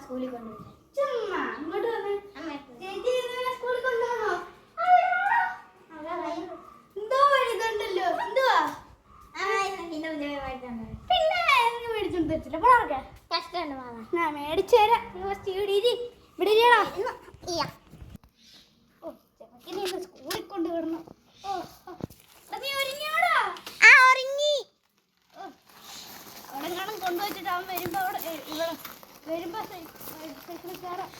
സ്കൂളിൽ കൊണ്ടുപോയി. ചുമ്മാ ഇങ്ങോട്ട് വന്നേ. ചേച്ചി സ്കൂളിൽ കൊണ്ടുപോകണോ? എന്തോ ഇതുണ്ടല്ലോ. എന്തുവാ? പിന്നെ മേടിച്ചോണ്ട് വെച്ചില്ല. പിള്ളേർക്ക് കഷ്ടമുണ്ട് മാമ. ഞാൻ മേടിച്ചു തരാം. ഇവിടെ ഇരിയടാ. സ്കൂളിൽ കൊണ്ട് വിടണം. അവിടെ കാണാൻ കൊണ്ടുവച്ചിട്ട് അവൻ വരുമ്പോ അവിടെ ഇവിടെ വരുമ്പോ സൈക്കിളിൽ കയറാം.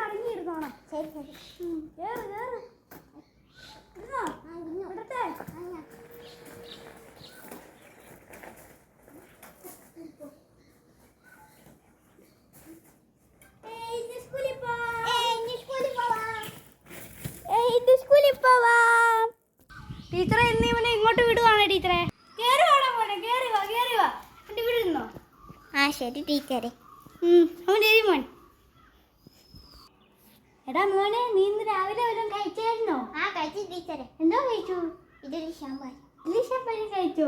അടങ്ങിയിരുന്നോണം. ശരി ശരി. കേറ് കേറ്. ഇവിടത്തെ ടീച്ചറെ ഇന്ന് ഇവനെ ഇങ്ങോട്ട് വിടുവാണ് ടീച്ചറെ. കേറി വാടാ മോനെ. കേറി വാ എന്റെ വീടിരുന്നോ? ആ ശരി ടീച്ചറെ. അവൻ ശരി മോൻ. എടാ മോനെ, നീ ഇന്ന് രാവിലെ വല്ലതും കഴിച്ചായിരുന്നോ? ആ കഴിച്ചു ടീച്ചറെ. എന്തോ കഴിച്ചു? ഇതൊരു ശാമ്പാർ. ഇലിശപ്പഴം കഴിച്ചു.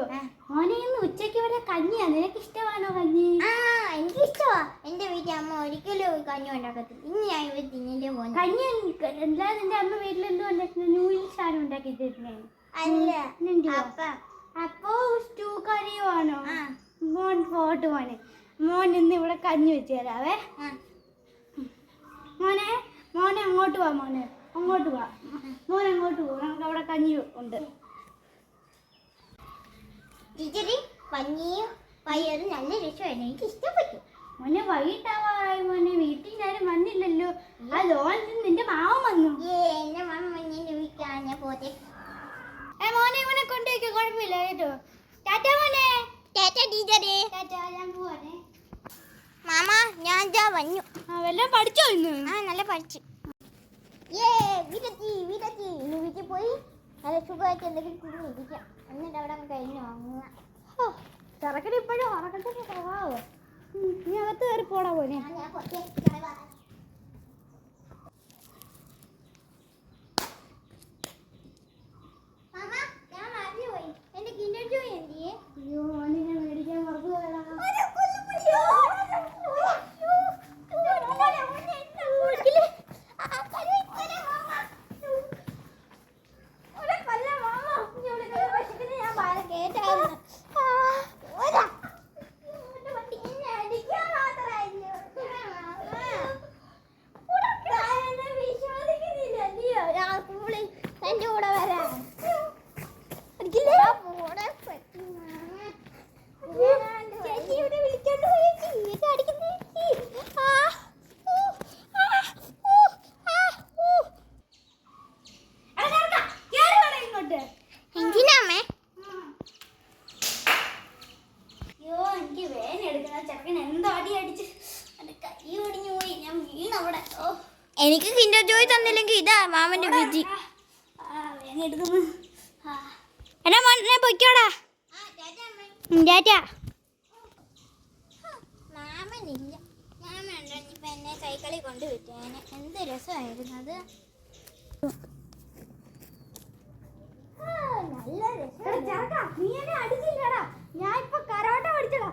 മോനെ ഇന്ന് ഉച്ചയ്ക്ക് വല്ല കഞ്ഞിയാ. നിനക്ക് ഇഷ്ടമാണോ കഞ്ഞി? ആ എനിക്കിഷ്ടമാ. എന്റെ വീട്ടിൽ അമ്മ ഒരിക്കലും കഞ്ഞി ഉണ്ടാക്കത്തില്ല. ഇന്ന് ഞാൻ ഇവിടെ തിന്നിന്റെ പോകുന്നു. കഞ്ഞി എന്താ നിന്റെ അമ്മ വീട്ടിൽ എന്തോ ഉണ്ടാക്കുന്നത്? നൂഡിൽസ് ആണ് ഉണ്ടാക്കി തരുന്നേ. അല്ല അപ്പം. അപ്പോ സ്റ്റൂ കറിയുവാണോ? ആ മോൻ പോട്ട് മോനെ. മോൻ ഇന്ന് ഇവിടെ കഞ്ഞി വെച്ച് തരാവേ. മോനെ മോനെ അങ്ങോട്ട് വാ. മോനെ അങ്ങോട്ട് വാ. മോനെ അങ്ങോട്ട് പോ. നമുക്ക് അവിടെ കഞ്ഞി ഉണ്ട്. ടീച്ചറി പഞ്ഞിയും പയ്യറും നല്ല രസമായിരുന്നു. എനിക്ക് ഇഷ്ടപ്പെട്ടു. മോനെ വൈകിട്ടാവായി. മോനെ വീട്ടിൽ ഞാനും വന്നില്ലല്ലോ. ആ ലോൺ നിന്റെ മാവൻ വന്നു. എന്റെ മാമ മഞ്ഞിന്റെ വീട്ടിലാണ് ഞാൻ പോത്തെ. മോനെ ഇവനെ കൊണ്ടുപോയിക്കോ. കുഴപ്പമില്ല കേട്ടോ. ടാറ്റാ മോനെ. ടാറ്റാ ടീച്ചറെ. ടാറ്റാ. ഞാൻ പോവാനേ. മാമ ഞാൻ വന്നു. വല്ലതും പഠിച്ചോ ഇന്ന്? ആ നല്ല പഠിച്ചു. വീടെത്തി ഇനി വീട്ടിൽ പോയി നല്ല സുഖമായിട്ട് എന്തെങ്കിലും കുടിക്കാം. എന്നിട്ട് അവിടെ കഴിഞ്ഞു വാങ്ങുക. ചെറുക്കന് ഇപ്പോഴും ഉറക്കത്തിന്റെ സ്വഭാവോ. നീ അകത്ത് കയറി പോടാ പോനെ. അയ്യോ മോനെ, ഞാൻ മേടിക്കാൻ മറന്നു പോയടാ. എന്റെ കൂടെ വരാം. എന്തിനാമേ? അയ്യോ എനിക്ക് വേദന എടുക്കുന്ന. ചെറുക്കൻ എന്തോ അടി അടിച്ച് എന്റെ കൈ ഒടിഞ്ഞു പോയി. ഞാൻ വീണവിടെ. എനിക്ക് കിൻഡർ ജോയ് തന്നില്ലെങ്കിൽ ഇതാ മാമന്റെ ബുദ്ധി. വേദന എടുക്കുന്നു. എടാ മോനെ പൊയ്ക്കോടാ. ടാറ്റാ. മാമനില്ല. ഞാൻ വേണ്ട ഇപ്പൊ എന്നെ സൈക്കിളിൽ കൊണ്ടുവിട്ടേനെ. എന്ത് രസമായിരുന്നു അത്. നല്ല രസം. നീ എന്നെ അടിച്ചില്ലടാ. ഞാൻ ഇപ്പൊ കരാട്ട പഠിച്ചടാ.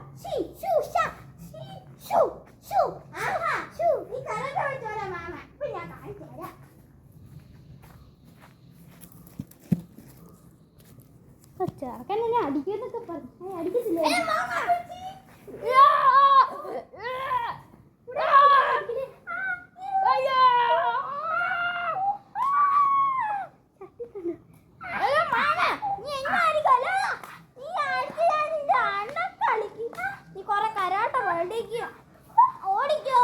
നീ കരാട്ട പഠിച്ചോടാ മാമ. ഇപ്പൊ ഞാൻ കാണിച്ചു തരാം. ചെറുക്കൻ എന്നെ അടിക്കുന്നൊക്കെ പറഞ്ഞു. അടിക്കത്തില്ലേ? നീ കൊറേ കരാട്ട പഠിക്കുക. ഓടിക്കോ.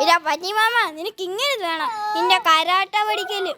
ഇതാ പഞ്ഞി മാമ, നിനക്ക് ഇങ്ങനെ വേണം നിന്റെ കരാട്ട പഠിക്കല്.